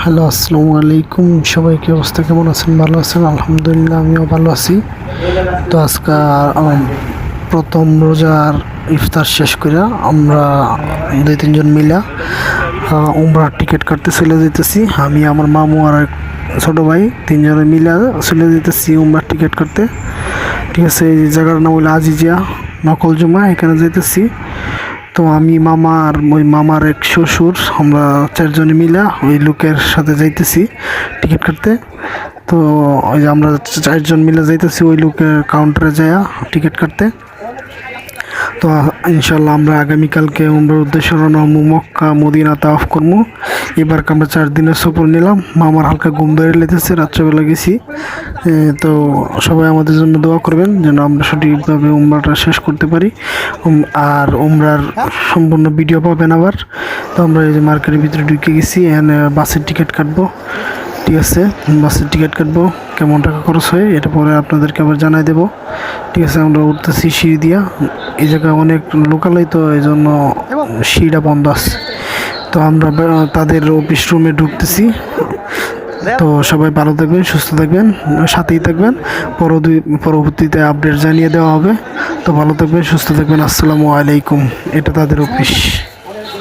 Hello, আসসালামু আলাইকুম। সবাই কি অবস্থা, কেমন আছেন? ভালো আছেন? আলহামদুলিল্লাহ, আমিও ভালো আছি। তো আজকে প্রথম রোজার ইফতার শেষ করে আমরা দুই তিনজন মিলা উমরার টিকিট কাটতে চলে যেতেছি। আমি, আমার মামু আর এক ছোটো ভাই, তিনজনে মিলা চলে যেতেছি উমরার টিকিট কাটতে। ঠিক আছে, এই জায়গার নাম হলো আজিজিয়া নকল জুমা, এখানে যেতেছি। তো আমি, মামা আর ওই মামার এক শ্বশুর, আমরা চারজনে মিলা ওই লোকের সাথে যাইতেছি টিকিট কাটতে। তো ওই যে আমরা চারজন মিলে যাইতেছি ওই লোকের কাউন্টারে যাইয়া টিকিট কাটতে। তো ইনশাল্লাহ আমরা আগামীকালকে উমরার উদ্দেশ্যে রওনা হবো, মক্কা মদিনা তাওয়াফ করবো। এবার আমরা 4 দিনের সফর নিলাম। মামার হালকা ঘুম ধরে লেগেছে, রাত্রেবেলা গেছি। তো সবাই আমাদের জন্য দোয়া করবেন যেন আমরা সঠিকভাবে উমরাটা শেষ করতে পারি। আর উমরার সম্পূর্ণ ভিডিও পাবেন আবার। তো আমরা এই যে মার্কেটের ভিতরে ঢুকে গেছি, এখানে বাসের টিকিট কাটবো। ঠিক আছে, বাসের টিকিট কাটবো, কেমন টাকা খরচ হয় এটা পরে আপনাদেরকে আবার জানাই দেবো। ঠিক আছে, আমরা উঠতেছি সিঁড়ি দিয়া। এই জায়গায় অনেক লোকালয়, তো এই জন্য সিঁড়িটা বন্ধ আছে। তো আমরা তাদের অফিস রুমে ঢুকতেছি। তো সবাই ভালো থাকবেন, সুস্থ থাকবেন, সাথেই থাকবেন। পরবর্তীতে আপডেট জানিয়ে দেওয়া হবে। তো ভালো থাকবেন, সুস্থ থাকবেন। আসসালামু আলাইকুম। এটা তাদের অফিস।